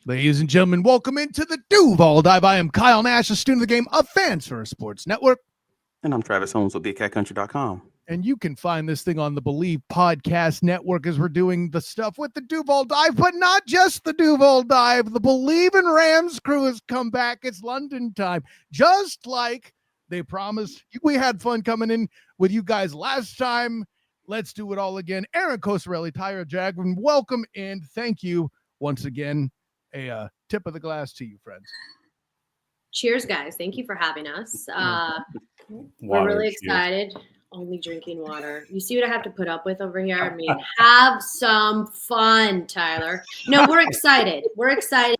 Ladies and gentlemen, welcome into the Duval Dive. I am Kyle Nash, a student of the game of Fans First Sports Network. And I'm Travis Holmes with BigCatCountry.com. And you can find this thing on the Bleav Podcast Network as we're doing the stuff with the Duval Dive, but not just the Duval Dive. The Bleav in Rams crew has come back. It's London time, just like they promised. We had fun coming in with you guys last time. Let's do it all again. Erin, Coscarelli, Tyra Jagman, welcome and thank you once again. A tip of the glass to you, friends. Cheers, guys. Thank you for having us. We're really excited. Only drinking water. You see what I have to put up with over here? I mean, have some fun, Tyler. No, we're excited. We're excited.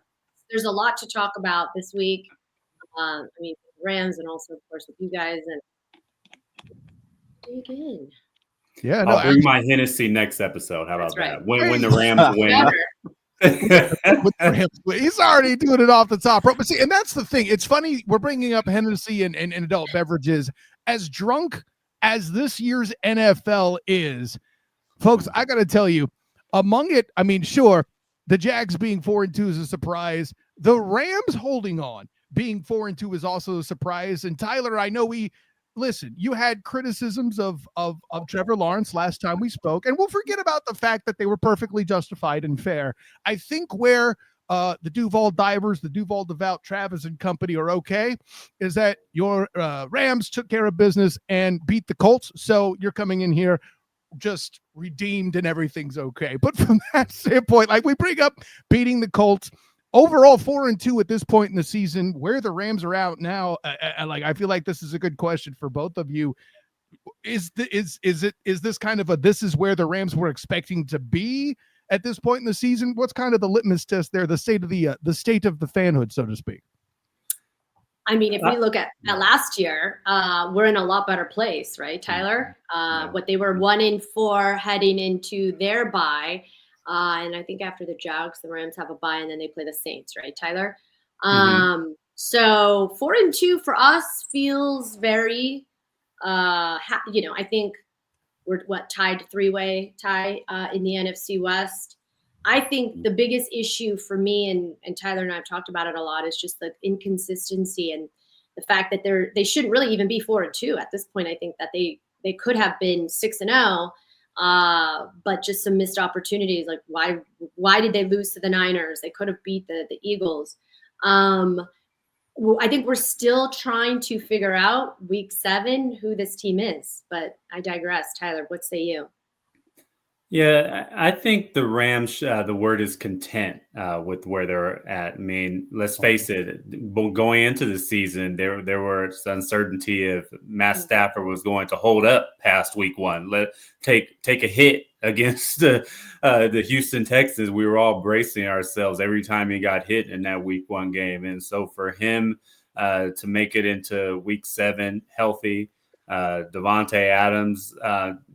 There's a lot to talk about this week. I mean, Rams and also, of course, with you guys. And dig in. Yeah, no, I'll bring my Hennessy next episode. How about that? When the Rams win. He's already doing it off the top. But see, and that's the thing. It's funny. We're bringing up Hennessy and adult beverages. As drunk as this year's NFL is, folks, I got to tell you, among it, I mean, sure, the Jags being 4-2 is a surprise. The Rams holding on being 4-2 is also a surprise. And Tyler, I know listen, you had criticisms of Trevor Lawrence last time we spoke, and we'll forget about the fact that they were perfectly justified and fair. I think where the Duval Divers, the Duval Devout, Travis and company are okay is that your Rams took care of business and beat the Colts, so you're coming in here just redeemed and everything's okay. But from that standpoint, like we bring up beating the Colts, overall 4-2 at this point in the season, where the Rams are out now, I feel like this is a good question for both of you. Is this kind of this is where the Rams were expecting to be at this point in the season? What's kind of the litmus test there, the state of the fanhood, so to speak? I mean, if we look at last year, we're in a lot better place, right, Tyler? What they were 1-4 heading into their bye. And I think after the Jags, the Rams have a bye, and then they play the Saints, right, Tyler? So 4-2 for us feels very, I think we're tied 3-way tie in the NFC West. I think the biggest issue for me, and Tyler and I have talked about it a lot, is just the inconsistency and the fact that they shouldn't really even be 4-2 at this point. I think that they could have been 6-0. But just some missed opportunities. Like why did they lose to the Niners? They could have beat the Eagles. I think we're still trying to figure out week 7 who this team is, but I digress. Tyler, what say you? Yeah, I think the Rams, the word is content with where they're at. I mean, let's face it, going into the season, there was uncertainty if Matt Stafford was going to hold up past week 1. Take a hit against the Houston Texans. We were all bracing ourselves every time he got hit in that week 1 game. And so for him to make it into week 7 healthy, Devontae Adams,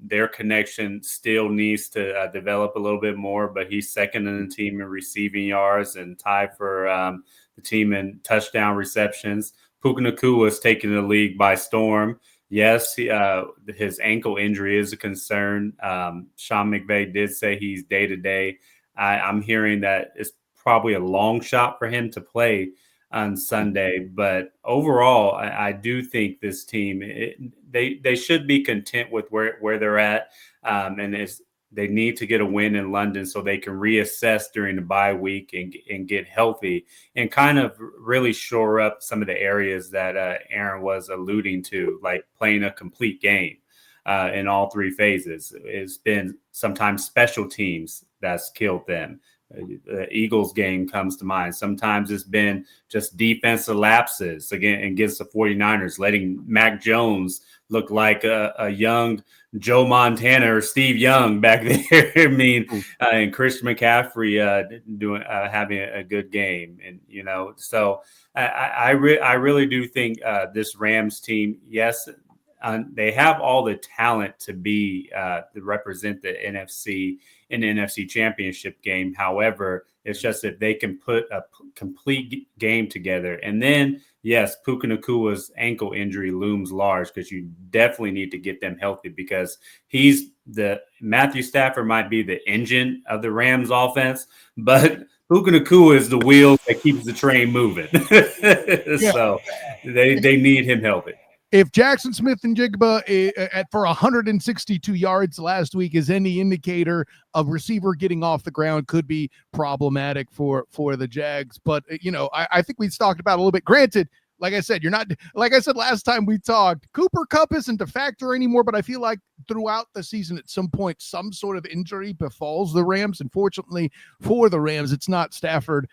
their connection still needs to develop a little bit more, but he's second in the team in receiving yards and tied for the team in touchdown receptions. Puka Nacua is taking the league by storm. Yes, his ankle injury is a concern. Sean McVay did say he's day-to-day. I'm hearing that it's probably a long shot for him to play on Sunday, but overall, I do think this team they should be content with where they're at, and they need to get a win in London so they can reassess during the bye week and get healthy and kind of really shore up some of the areas that Erin was alluding to, like playing a complete game in all 3 phases. It's been sometimes special teams that's killed them. The Eagles game comes to mind. Sometimes it's been just defensive lapses against the 49ers, letting Mac Jones look like a young Joe Montana or Steve Young back there. I mean, and Christian McCaffrey having a good game. And, so I really do think this Rams team, yes, they have all the talent to to represent the NFC in the NFC Championship game. However, it's just if they can put a complete game together. And then, yes, Puka Nacua's ankle injury looms large because you definitely need to get them healthy because Matthew Stafford might be the engine of the Rams offense, but Puka Nacua is the wheel that keeps the train moving. So they need him helping. If Jackson Smith-Njigba for 162 yards last week is any indicator of receiver getting off the ground, could be problematic for the Jags. But, I think we talked about it a little bit. Granted, like I said, like I said last time we talked, Cooper Kupp isn't a factor anymore, but I feel like throughout the season at some point, some sort of injury befalls the Rams. Unfortunately for the Rams, it's not Stafford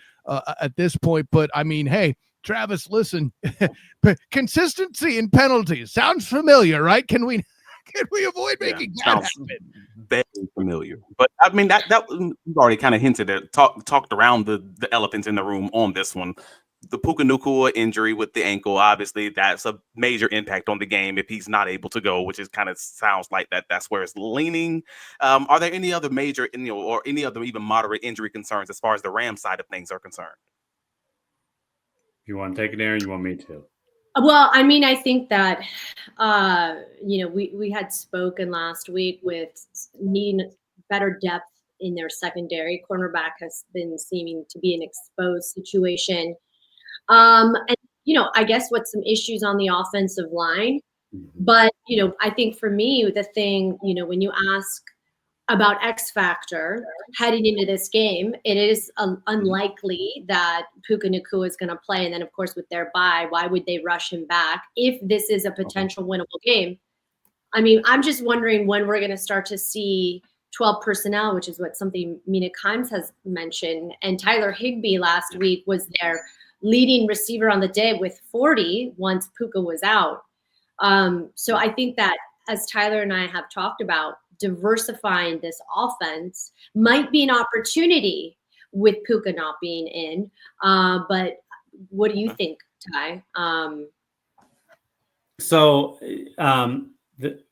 at this point. But, I mean, hey, Travis, listen, consistency in penalties sounds familiar, right? Can we avoid making that happen? Very familiar, but I mean that we've already kind of hinted at, talked around the elephants in the room on this one. The Puka Nacua injury with the ankle, obviously, that's a major impact on the game if he's not able to go, which is kind of sounds like that's where it's leaning. Are there any other major, or any other even moderate injury concerns as far as the Rams side of things are concerned? You want to take it, Erin? You want me to? Well, I mean, I think that, we had spoken last week with needing better depth in their secondary. Cornerback has been seeming to be an exposed situation. And, I guess what some issues on the offensive line. But, I think for me, the thing, when you ask about X factor heading into this game, it is unlikely that Puka Nacua is going to play. And then, of course, with their bye, why would they rush him back if this is a potential winnable game? I mean, I'm just wondering when we're going to start to see 12 personnel, which is what something Mina Kimes has mentioned. And Tyler Higbee last week was their leading receiver on the day with 40 once Puka was out. So I think that, as Tyler and I have talked about, diversifying this offense might be an opportunity with Puka not being in. But what do you think, Ty?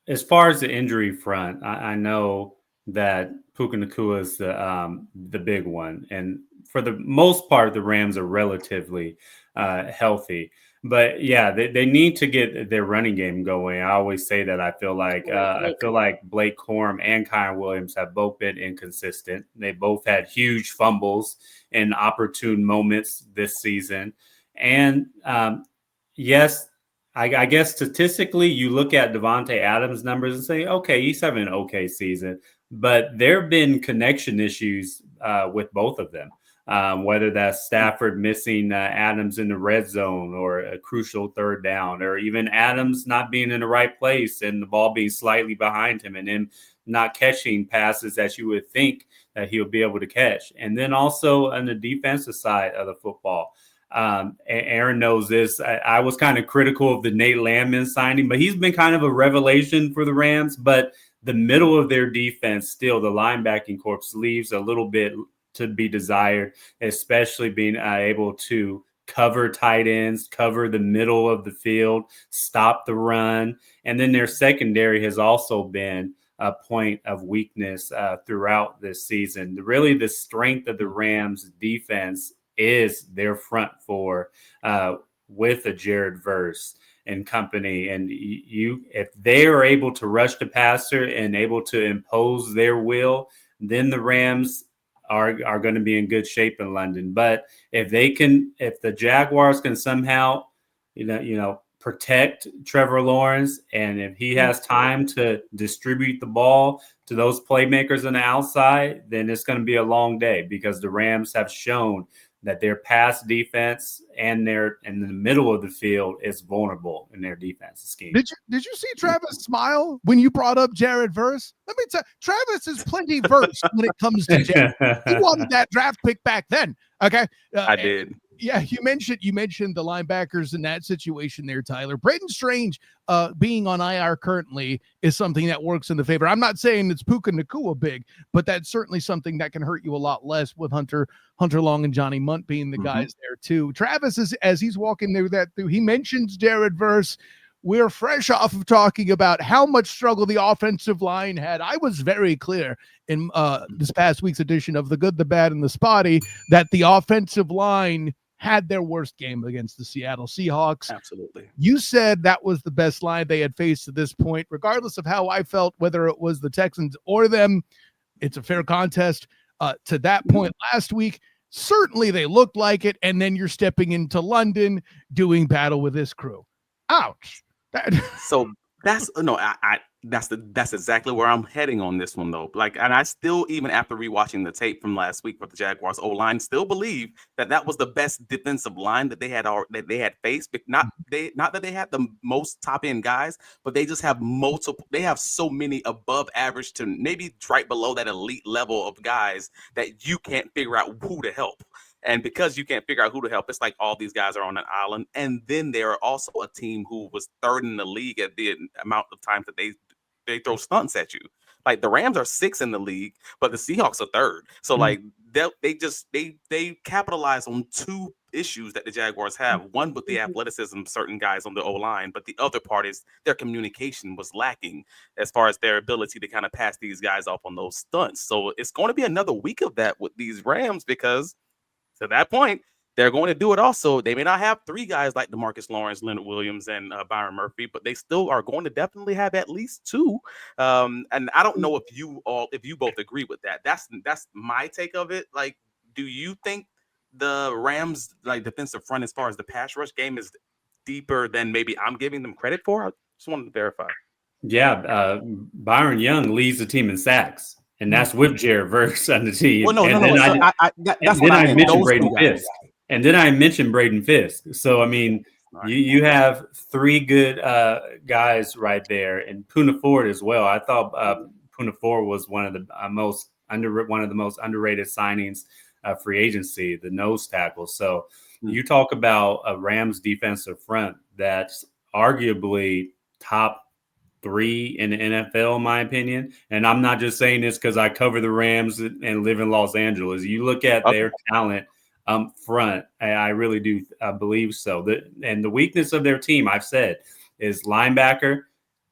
As far as the injury front, I know that Puka Nacua is the big one, and for the most part, the Rams are relatively healthy. But yeah, they need to get their running game going. I always say that. I feel like Blake Corum and Kyron Williams have both been inconsistent. They both had huge fumbles in opportune moments this season. And yes, I guess statistically, you look at Devontae Adams' numbers and say, okay, he's having an okay season. But there have been connection issues with both of them. Whether that's Stafford missing Adams in the red zone or a crucial third down, or even Adams not being in the right place and the ball being slightly behind him and him not catching passes that you would think that he'll be able to catch. And then also on the defensive side of the football, Erin knows this. I was kind of critical of the Nate Landman signing, but he's been kind of a revelation for the Rams. But the middle of their defense, still the linebacking corps, leaves a little bit to be desired, especially being able to cover tight ends, cover the middle of the field, stop the run. And then their secondary has also been a point of weakness throughout this season. Really, the strength of the Rams defense is their front four with a Jared Verse and company. And if they are able to rush the passer and able to impose their will, then the Rams are going to be in good shape in London. But if the Jaguars can somehow, protect Trevor Lawrence, and if he has time to distribute the ball to those playmakers on the outside, then it's going to be a long day, because the Rams have shown that their pass defense and their in the middle of the field is vulnerable in their defensive scheme. Did you see Travis smile when you brought up Jared Verse? Let me tell you, Travis is plenty versed when it comes to Jared. He wanted that draft pick back then. Okay, I did. Yeah, you mentioned the linebackers in that situation there, Tyler. Braden Strange being on IR currently is something that works in the favor. I'm not saying it's Puka Nacua big, but that's certainly something that can hurt you a lot less with Hunter Long and Johnny Munt being the guys there too. Travis is, as he's walking through, he mentions Jared Verse. We're fresh off of talking about how much struggle the offensive line had. I was very clear in this past week's edition of The Good, the Bad, and the Spotty that the offensive line had their worst game against the Seattle Seahawks. Absolutely. You said that was the best line they had faced to this point, regardless of how I felt, whether it was the Texans or them. It's a fair contest to that point last week. Certainly they looked like it, and then you're stepping into London doing battle with this crew. Ouch. So that's that's exactly where I'm heading on this one though. Like, and I still, even after rewatching the tape from last week for the Jaguars O-line, still Bleav that was the best defensive line that they had faced. But not that they had the most top end guys, but they just have multiple. They have so many above average to maybe right below that elite level of guys that you can't figure out who to help. And because you can't figure out who to help, it's like all these guys are on an island. And then they are also a team who was third in the league at the amount of times that they throw stunts at you. Like the Rams are 6th in the league, but the Seahawks are 3rd. So like they capitalize on 2 issues that the Jaguars have. One with the athleticism of certain guys on the O-line, but the other part is their communication was lacking as far as their ability to kind of pass these guys off on those stunts. So it's going to be another week of that with these Rams, because to that point, they're going to do it also. They may not have 3 guys like DeMarcus Lawrence, Leonard Williams, and Byron Murphy, but they still are going to definitely have at least 2. And I don't know if you both agree with that. That's my take of it. Like, do you think the Rams like defensive front as far as the pass rush game is deeper than maybe I'm giving them credit for? I just wanted to verify. Yeah, Byron Young leads the team in sacks. And that's with Jared Verse on the team. Well, that's what I mentioned Braden Fisk. And then I mentioned Braden Fisk. So, I mean, you have 3 good guys right there, and Poona Ford as well. I thought Poona Ford was one of the most underrated signings free agency, the nose tackle. So you talk about a Rams defensive front that's arguably top 3 in the NFL, in my opinion. And I'm not just saying this because I cover the Rams and live in Los Angeles. You look at their talent front, I really do believe so. And the weakness of their team, I've said, is linebacker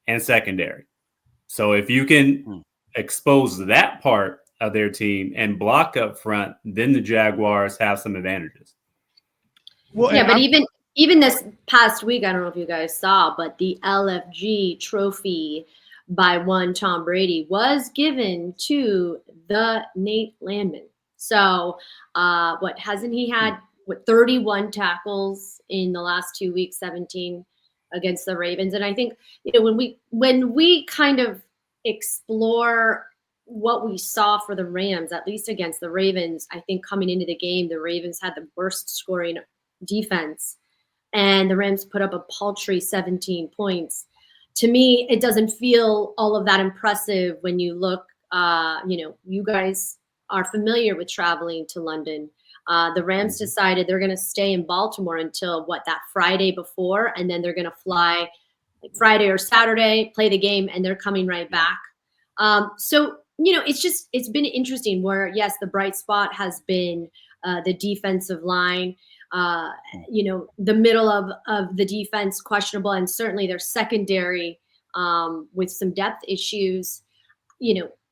and secondary. So if you can expose that part of their team and block up front, then the Jaguars have some advantages. Well, yeah, but even this past week, I don't know if you guys saw, but the LFG trophy by one Tom Brady was given to the Nate Landman. So hasn't he had 31 tackles in the last 2 weeks, 17 against the Ravens? And I think, when we kind of explore what we saw for the Rams, at least against the Ravens, I think coming into the game, the Ravens had the worst scoring defense, and the Rams put up a paltry 17 points. To me, it doesn't feel all of that impressive when you look, you guys are familiar with traveling to London. The Rams decided they're going to stay in Baltimore until that Friday before, and then they're going to fly like Friday or Saturday, play the game, and they're coming right back. So, it's been interesting where, yes, the bright spot has been the defensive line. The middle of the defense questionable, and certainly their secondary with some depth issues.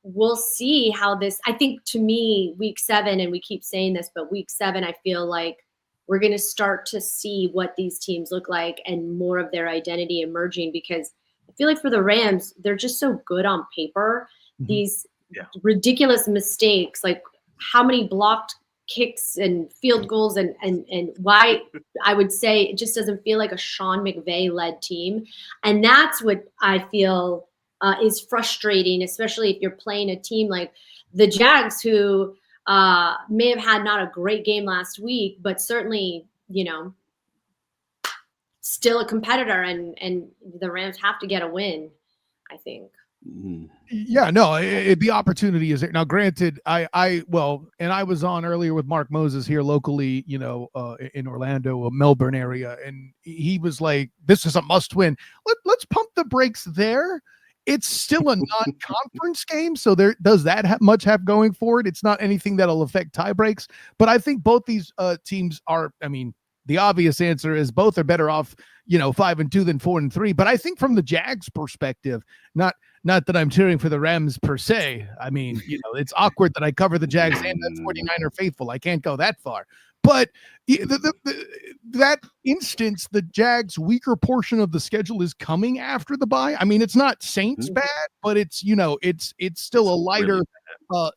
We'll see how this, I think, to me, week 7, and we keep saying this, but week 7, I feel like we're going to start to see what these teams look like and more of their identity emerging, because I feel like for the Rams, they're just so good on paper. These ridiculous mistakes, like how many blocked kicks and field goals, and why I would say it just doesn't feel like a Sean McVay led team. And that's what I feel is frustrating, especially if you're playing a team like the Jags, who may have had not a great game last week, but certainly, still a competitor, and the Rams have to get a win, I think. Yeah, no, the opportunity is there. Now, granted, I was on earlier with Mark Moses here locally, in Orlando, Melbourne area, and he was like, this is a must win. Let's pump the brakes there. It's still a non-conference game, so there does that much have going for it. It's not anything that'll affect tie breaks, but I think both these teams are, the obvious answer is both are better off, 5-2 than 4-3. But I think from the Jags perspective, not that I'm cheering for the Rams per se. It's awkward that I cover the Jags and that's 49er faithful. I can't go that far. But that instance, the Jags' weaker portion of the schedule is coming after the bye. It's not Saints bad, but it's, it's still a lighter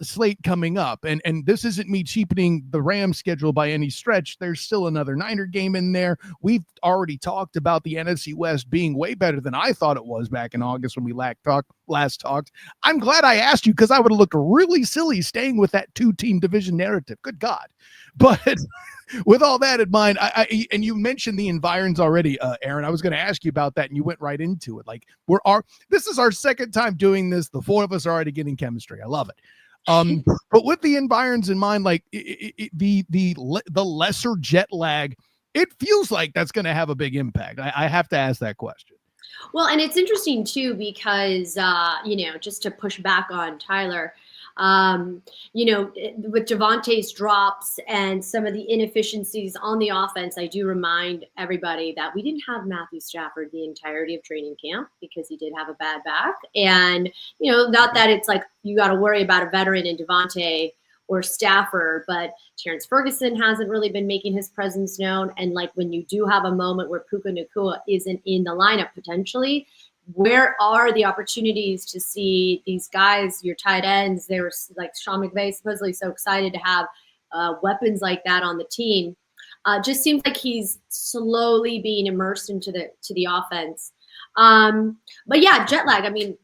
slate coming up, and this isn't me cheapening the Rams schedule by any stretch. There's still another Niner game in there. We've already talked about the NFC West being way better than I thought it was back in August when we last talked. I'm glad I asked you, because I would have looked really silly staying with that 2-team division narrative. Good God. But with all that in mind, I and you mentioned the environs already, Erin. I was going to ask you about that, and you went right into it. Like, this is our second time doing this. The four of us are already getting chemistry. I love it. But with the environs in mind, like the lesser jet lag, it feels like that's going to have a big impact. I have to ask that question. Well, and it's interesting too, because just to push back on Tyler, with Javonte's drops and some of the inefficiencies on the offense, I do remind everybody that we didn't have Matthew Stafford the entirety of training camp because he did have a bad back. And, not that it's like you got to worry about a veteran in Javonte or Stafford, but Terrence Ferguson hasn't really been making his presence known. And like when you do have a moment where Puka Nacua isn't in the lineup potentially, where are the opportunities to see these guys, your tight ends? They were like Sean McVay supposedly so excited to have weapons like that on the team. Just seems like he's slowly being immersed into the offense. But yeah, jet lag. I mean,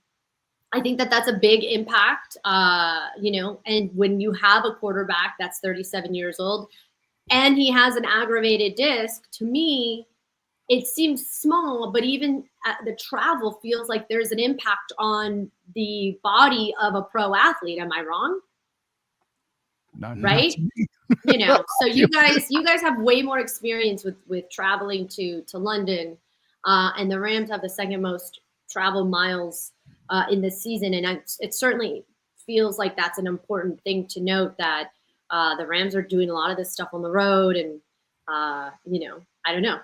I think that's a big impact, and when you have a quarterback that's 37 years old and he has an aggravated disc, to me, it seems small, but even the travel feels like there's an impact on the body of a pro athlete. Am I wrong? Right? So you guys have way more experience with traveling to London, and the Rams have the second most travel miles in this season. And it certainly feels like that's an important thing to note, that the Rams are doing a lot of this stuff on the road. And, I don't know.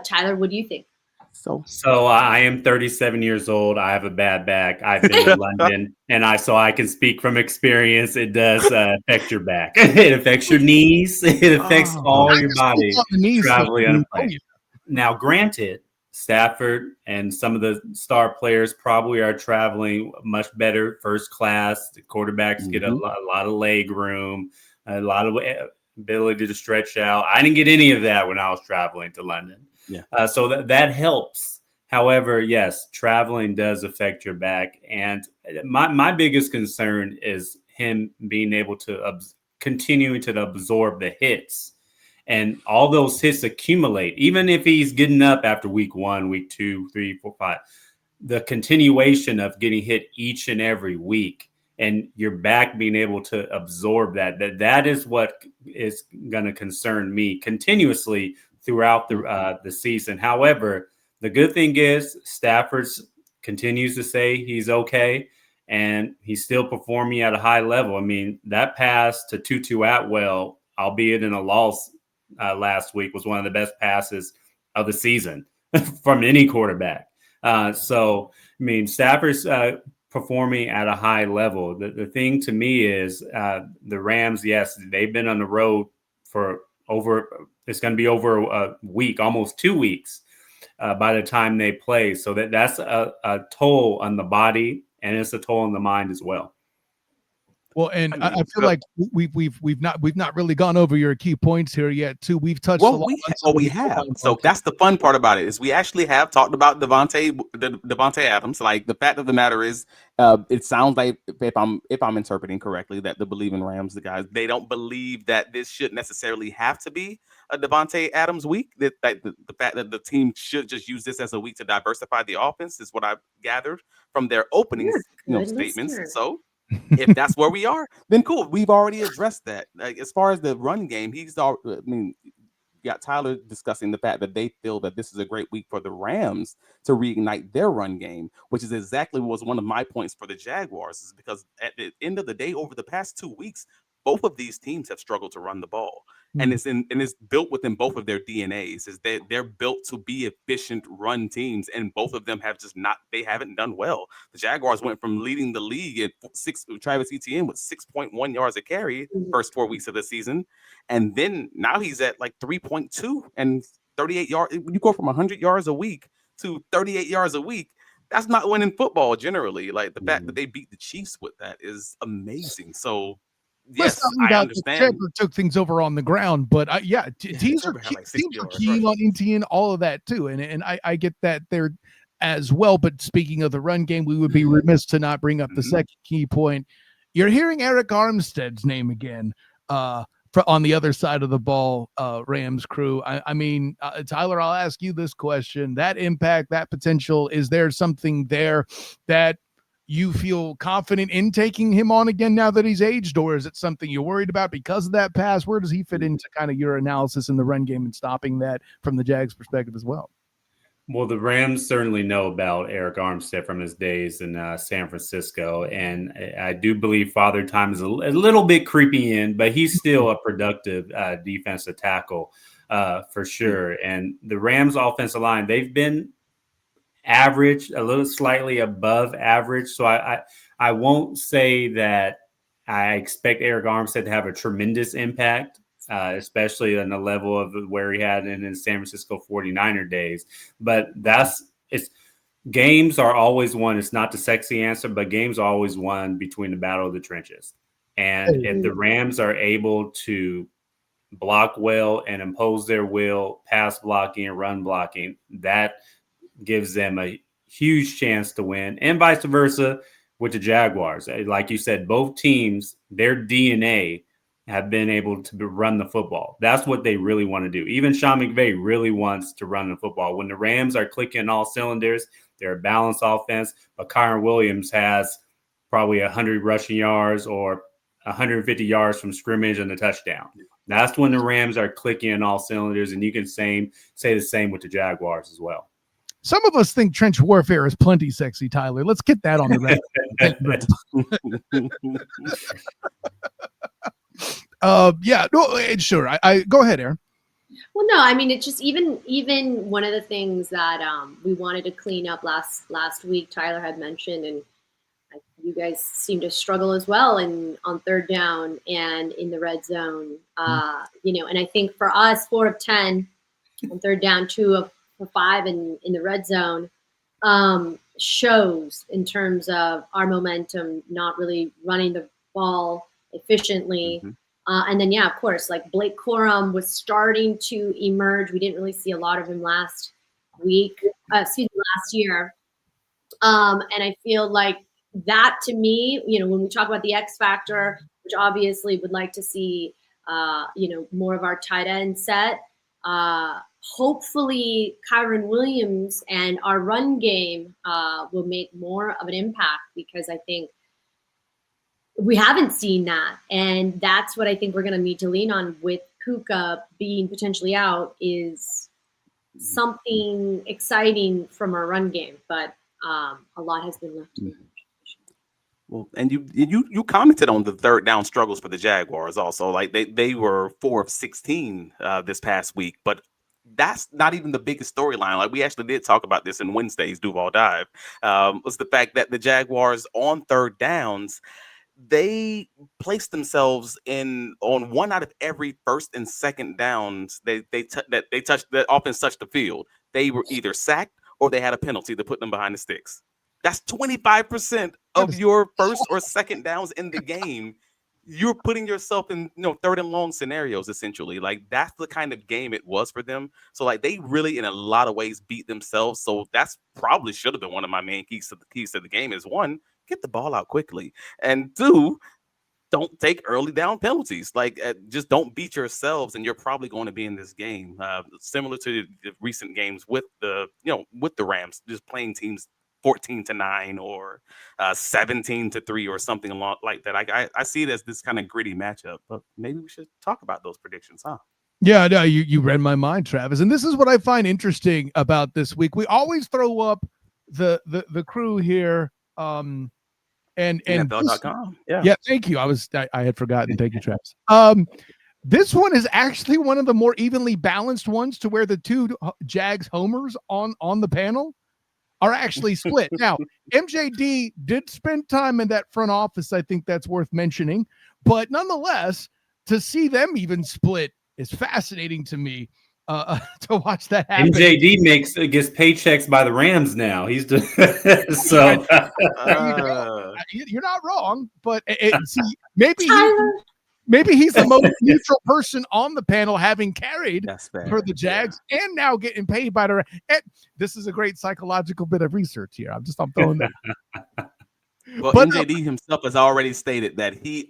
Tyler, what do you think? So I am 37 years old. I have a bad back. I've been in London, and I can speak from experience. It does affect your back. It affects your knees. It affects all your body traveling on a plane. Now, granted, Stafford and some of the star players probably are traveling much better first class. The quarterbacks get a lot of leg room, a lot of ability to stretch out. I didn't get any of that when I was traveling to London. Yeah. So that helps. However, yes, traveling does affect your back. And my biggest concern is him being able to continue to absorb the hits. And all those hits accumulate, even if he's getting up after week 1, week 2, 3, 4, 5. The continuation of getting hit each and every week, and your back being able to absorb that is what is going to concern me continuously throughout the season. However, the good thing is Stafford continues to say he's okay, and he's still performing at a high level. I mean, that pass to Tutu Atwell, albeit in a loss last week, was one of the best passes of the season from any quarterback. So, I mean, Stafford's performing at a high level. The thing to me is the Rams, yes, they've been on the road for it's going to be over a week, almost 2 weeks by the time they play. So that's a toll on the body, and it's a toll on the mind as well. Well, and I feel like we've not really gone over your key points here yet, too. We've touched. We have. So that's the fun part about it, is we actually have talked about Davante Adams. Like, the fact of the matter is, it sounds like, if I'm interpreting correctly, that the Bleav in Rams, the guys, they don't believe that this should necessarily have to be a Davante Adams week. That the fact that the team should just use this as a week to diversify the offense is what I've gathered from their opening statements. So, if that's where we are, then cool. We've already addressed that. Like, as far as the run game, you got Tyler discussing the fact that they feel that this is a great week for the Rams to reignite their run game, which is exactly what was one of my points for the Jaguars, is because at the end of the day, over the past 2 weeks, both of these teams have struggled to run the ball. And it's built within both of their DNAs, is that they're built to be efficient run teams, and both of them haven't done well. The Jaguars went from leading the league at Travis Etienne with 6.1 yards a carry first 4 weeks of the season, and then now he's at like 3.2 and 38 yards. You go from 100 yards a week to 38 yards a week. That's not winning football generally. Like the fact that they beat the Chiefs with that is amazing. So Let's yes, not leave I out that understand. Trevor took things over on the ground, but teams are Trevor had like 60 yards, keying right. on Etienne, all of that too, and I get that there as well. But speaking of the run game, we would be remiss to not bring up the second key point. You're hearing Eric Armstead's name again on the other side of the ball, Rams crew. I mean, Tyler, I'll ask you this question: that impact, that potential, is there something there that you feel confident in taking him on again now that he's aged, or is it something you're worried about because of that pass? Where does he fit into kind of your analysis in the run game and stopping that from the Jags perspective as well? Well, the Rams certainly know about Eric Armstead from his days in San Francisco, and I do believe Father Time is a little bit creepy in, but he's still a productive defensive tackle for sure. And the Rams offensive line, they've been average, a little slightly above average. So I won't say that I expect Eric Armstead to have a tremendous impact, especially on the level of where he had in his San Francisco 49er days. But games are always won. It's not the sexy answer, but games are always won between the battle of the trenches. And if the Rams are able to block well and impose their will, pass blocking and run blocking, that gives them a huge chance to win, and vice versa with the Jaguars. Like you said, both teams, their DNA have been able to run the football. That's what they really want to do. Even Sean McVay really wants to run the football. When the Rams are clicking all cylinders, they're a balanced offense, but Kyren Williams has probably 100 rushing yards or 150 yards from scrimmage and a touchdown. That's when the Rams are clicking in all cylinders, and you can say the same with the Jaguars as well. Some of us think trench warfare is plenty sexy, Tyler. Let's get that on the record. Sure. I go ahead, Erin. Well, no, I mean, it's just even one of the things that we wanted to clean up last week, Tyler had mentioned, and you guys seem to struggle as well on third down and in the red zone. And I think for us, 4 of 10 on third down, 2 of 5 in the red zone shows in terms of our momentum, not really running the ball efficiently. And then, of course, like Blake Corum was starting to emerge. We didn't really see a lot of him last year. And I feel like that, to me, when we talk about the X factor, which obviously would like to see, more of our tight end set, hopefully Kyren Williams and our run game will make more of an impact, because I think we haven't seen that. And that's what I think we're going to need to lean on with Puka being potentially out, is something exciting from our run game. But a lot has been left to be. Well, and you commented on the third down struggles for the Jaguars also. Like they were 4 of 16 this past week, but that's not even the biggest storyline. Like we actually did talk about this in Wednesday's Duval Dive, was the fact that the Jaguars on third downs, they placed themselves on 1 out of every first and second downs. The offense touched the field. They were either sacked or they had a penalty to put them behind the sticks. That's 25% of your first or second downs in the game. You're putting yourself in, third and long scenarios, essentially. Like, that's the kind of game it was for them. So, like, they really, in a lot of ways, beat themselves. So that's probably should have been one of my main keys to the game is, 1, get the ball out quickly. And 2, don't take early down penalties. Like, just don't beat yourselves, and you're probably going to be in this game. Similar to the recent games with the Rams, just playing teams 14-9 or 17-3 or something along like that. I see it as this kind of gritty matchup, but maybe we should talk about those predictions, huh? Yeah, no, you read my mind, Travis. And this is what I find interesting about this week. We always throw up the crew here. And NFL.com. Yeah, thank you. I had forgotten. Thank you, Travis. This one is actually one of the more evenly balanced ones, to where the 2 Jags homers on the panel are actually split. Now, MJD did spend time in that front office. I think that's worth mentioning. But nonetheless, to see them even split is fascinating to me. to watch that happen. MJD gets paychecks by the Rams now. He's so you're not wrong, but see, maybe he's the most neutral person on the panel, having carried for the Jags and now getting paid by the. This is a great psychological bit of research here. I'm throwing that. Well, MJD himself has already stated that he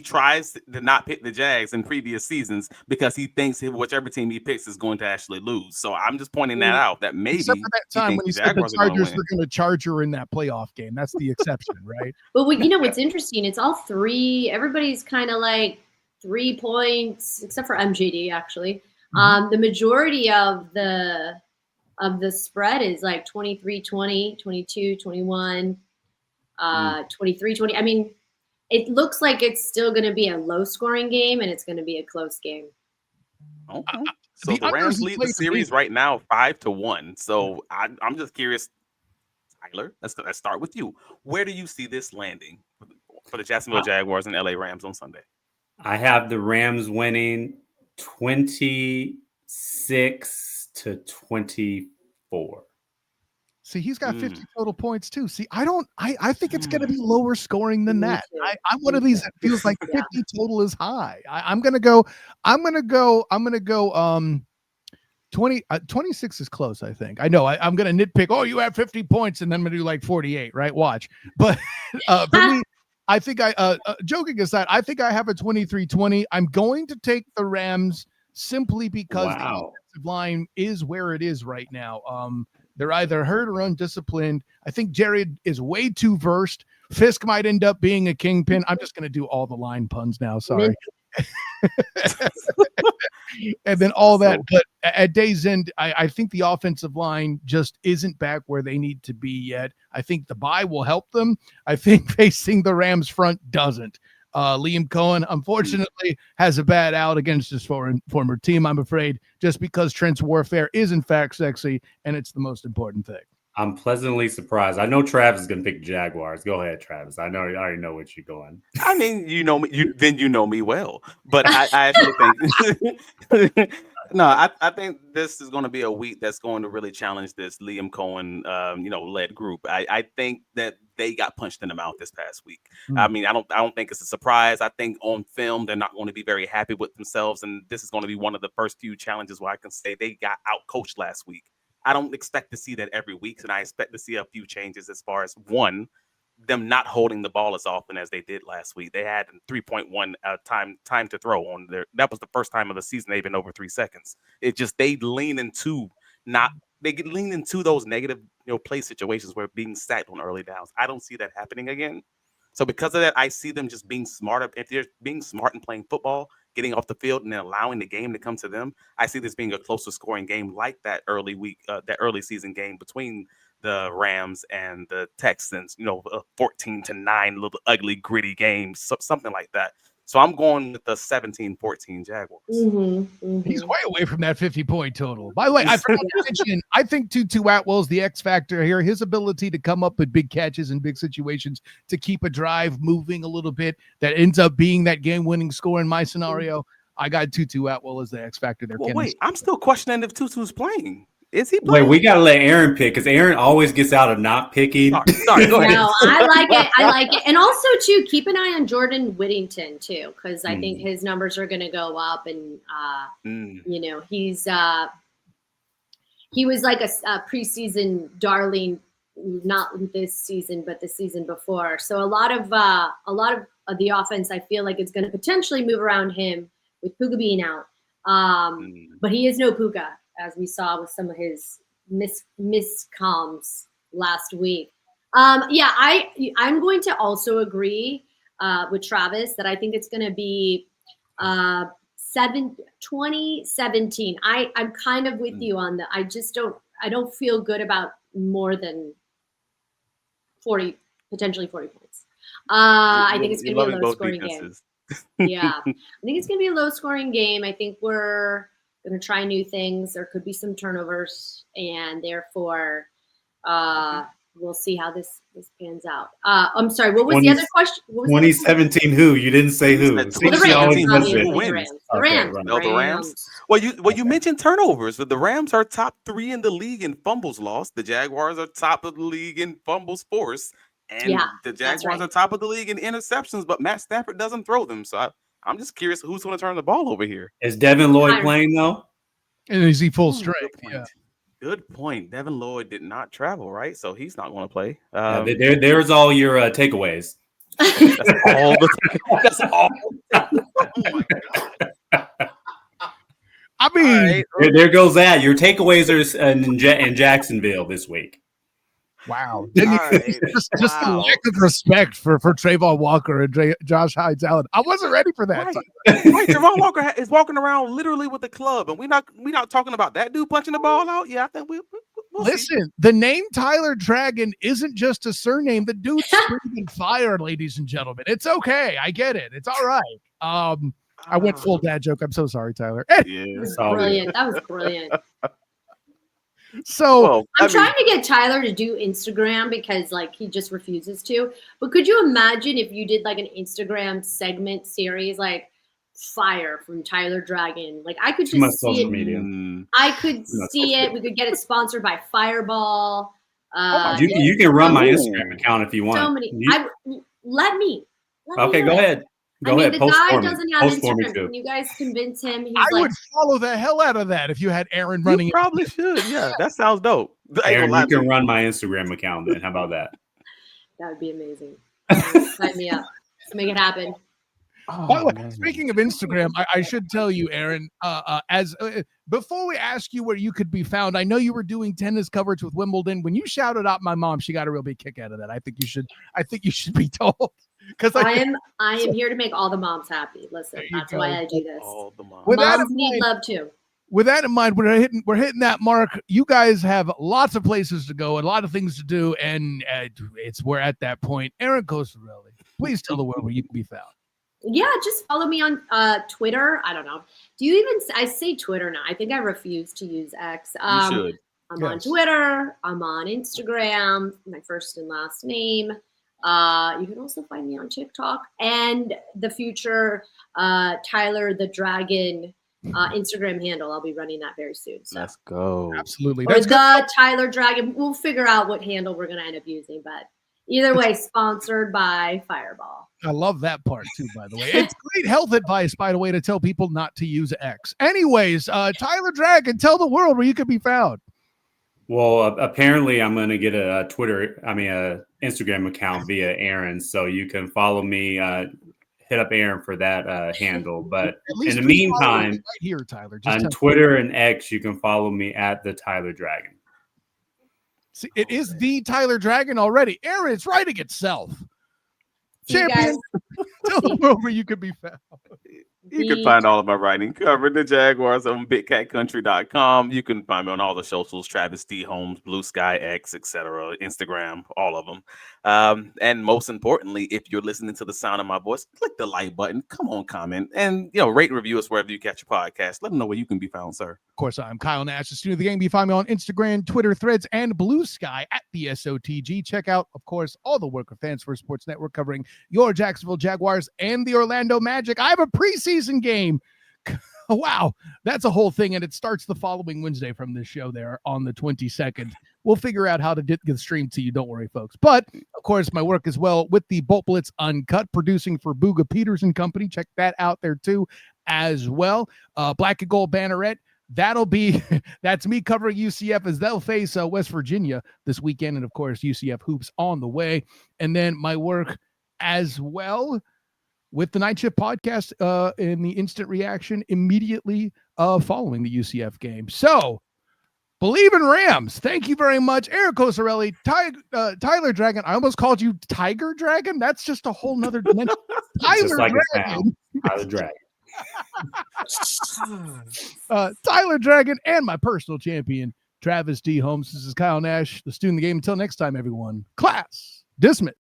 tries to not pick the Jags in previous seasons because he thinks whichever team he picks is going to actually lose. So I'm just pointing that out, that maybe except for that time when he said the Chargers were going to charge her in that playoff game. That's the exception, right? But what's interesting, it's all three. Everybody's kind of like 3 points, except for MJD actually. The majority of the spread is like 23-20, 22-21. 23-20. I mean, it looks like it's still going to be a low-scoring game, and it's going to be a close game. Okay. So the Rams lead the series right now 5-1. So I'm just curious, Tyler. Let's start with you. Where do you see this landing for the Jacksonville Jaguars and LA Rams on Sunday? I have the Rams winning 26-24. See, he's got 50 total points too. See, I think it's going to be lower scoring than that. I'm one of these that feels like 50 total is high. I'm going to go 26 is close, I think. I know I'm going to nitpick. Oh, you have 50 points and then I'm going to do like 48, right? Watch. But for me, I think joking aside, I think I have a 23-20. I'm going to take the Rams simply because the offensive line is where it is right now. They're either hurt or undisciplined. I think Jared is way too versed. Fisk might end up being a kingpin. I'm just going to do all the line puns now. Sorry. And then all that. But at day's end, I think the offensive line just isn't back where they need to be yet. I think the bye will help them. I think facing the Rams front doesn't. Liam Coen, unfortunately, has a bad out against his former team, I'm afraid, just because Trent's warfare is, in fact, sexy, and it's the most important thing. I'm pleasantly surprised. I know Travis is going to pick Jaguars. Go ahead, Travis. I already know what you're going. I mean, you know me. You know me well. But I actually think I think this is going to be a week that's going to really challenge this Liam Coen, led group. I think that they got punched in the mouth this past week. I mean, I don't think it's a surprise. I think on film they're not going to be very happy with themselves, and this is going to be one of the first few challenges where I can say they got out coached last week. I don't expect to see that every week, and I expect to see a few changes as far as them not holding the ball as often as they did last week. They had 3.1 time to throw on there. That was the first time of the season they've been over 3 seconds. It just they lean into those negative play situations where being sacked on early downs. I don't see that happening again. So because of that, I see them just being smarter. If they're being smart and playing football, getting off the field and then allowing the game to come to them, I see this being a closer scoring game like that early season game between the Rams and the Texans, 14-9, little ugly, gritty game, something like that. So I'm going with the 17-14 Jaguars. He's way away from that 50-point total. By the way, I forgot to mention, I think Tutu Atwell's the X factor here. His ability to come up with big catches in big situations to keep a drive moving a little bit that ends up being that game-winning score in my scenario. I got Tutu Atwell as the X factor there. Well, wait, I'm still questioning if Tutu's playing. Is he playing? Wait, we gotta let Erin pick because Erin always gets out of not picking. Sorry, go ahead. No, I like it. And also too, keep an eye on Jordan Whittington too, because I think his numbers are gonna go up, and he was like a preseason darling, not this season, but the season before. So a lot of the offense, I feel like it's gonna potentially move around him with Puka being out. But he is no Puka, as we saw with some of his miscoms last week. I'm going to also agree with Travis that I think it's going to be 20-17. I'm kind of with you on that. I don't feel good about more than 40, potentially 40 points. I think it's going to be a low-scoring game. Yeah, I think it's going to be a low-scoring game. I think we're going to try new things. There could be some turnovers, and therefore, we'll see how this pans out. I'm sorry. What was the other question? 2017 who? You didn't say who. Well, the Rams, obviously, who the wins? Rams. The Rams. right. No, the Rams. Well, you mentioned turnovers. The Rams are top 3 in the league in fumbles lost. The Jaguars are top of the league in fumbles forced. And the Jaguars are top of the league in interceptions, but Matt Stafford doesn't throw them. So I'm just curious who's going to turn the ball over here. Is Devin Lloyd playing though? And is he full strength? Good point. Devin Lloyd did not travel, right? So he's not going to play. There's all your takeaways. That's all that's all. Oh my God. I mean, there goes that. Your takeaways are in Jacksonville this week. Wow. Just the lack of respect for Trayvon Walker and Josh Hines-Allen. I wasn't ready for that. Right. Trayvon Walker is walking around literally with the club, and we're not talking about that dude punching the ball out. Yeah, I think we'll listen, see. The name Tyler Dragon isn't just a surname. The dude's breathing fire, ladies and gentlemen. It's okay. I get it. It's all right. I went full dad joke. I'm so sorry, Tyler. Yeah, brilliant. That was brilliant. So I'm trying to get Tyler to do Instagram because he just refuses to. But could you imagine if you did an Instagram segment series Fire from Tyler Dragon? I could just see it. Media. I could see it. We could get it sponsored by Fireball. You can run my Instagram account if you want. So many. Let me. Okay, go ahead. Go ahead. The guy doesn't have Instagram. Can you guys convince him? I would follow the hell out of that if you had Erin running. You probably should. Yeah, that sounds dope. Erin, you can run my Instagram account then. How about that? That would be amazing. Sign me up. Let's make it happen. By the way, speaking of Instagram, I should tell you, Erin, before we ask you where you could be found, I know you were doing tennis coverage with Wimbledon. When you shouted out my mom, she got a real big kick out of that. I think you should be told. Because I am here to make all the moms happy. Listen, that's why I do this. All the moms. Moms need love too. With that in mind, we're hitting that mark. You guys have lots of places to go and a lot of things to do, and we're at that point. Erin Coscarelli, please tell the world where you can be found. Yeah, just follow me on Twitter. I don't know. I say Twitter now? I think I refuse to use X. You should. I'm on Twitter. I'm on Instagram. My first and last name. You can also find me on TikTok and the future Tyler the Dragon Instagram handle. I'll be running that very soon. So. Let's go. Absolutely. Or the Tyler Dragon. We'll figure out what handle we're going to end up using, but either way, sponsored by Fireball. I love that part too, by the way. It's great health advice, by the way, to tell people not to use X. Anyways, Tyler Dragon, tell the world where you can be found. Well, apparently I'm going to get a Instagram account via Erin, so you can follow me, hit up Erin for that handle. But in the meantime, right here, Tyler, on Twitter and X, you can follow me at the Tyler Dragon. See, it is the Tyler Dragon already. Erin, it's writing itself. Champion, tell the world where you can be found. You can find all of my writing covering the Jaguars on BigCatCountry.com. You can find me on all the socials, Travis D. Holmes, Blue Sky X, etc., Instagram, all of them. And most importantly, if you're listening to the sound of my voice, click the like button. Come on, comment, and rate and review us wherever you catch your podcast. Let them know where you can be found, sir. Of course, I'm Kyle Nash, the student of the game. You find me on Instagram, Twitter, Threads, and Blue Sky at the SOTG. Check out, of course, all the work of Fans First Sports Network covering your Jacksonville Jaguars and the Orlando Magic. I have a preseason game. Wow, that's a whole thing, and it starts the following Wednesday from this show there on the 22nd. We'll figure out how to get the stream to you. Don't worry, folks. But, of course, my work as well with the Bolt Blitz Uncut, producing for Booga Peters and Company. Check that out there, too, as well. Black and Gold Banneret. That's me covering UCF as they'll face West Virginia this weekend. And, of course, UCF Hoops on the way. And then my work as well with the Night Shift podcast in the instant reaction immediately following the UCF game. So, Bleav in Rams. Thank you very much. Erin Coscarelli, Tyler Dragon. I almost called you Tiger Dragon. That's just a whole nother dimension. Tyler Dragon. Tyler Dragon. Tyler Dragon and my personal champion, Travis D. Holmes. This is Kyle Nash, the student of the game. Until next time, everyone. Class dismissed.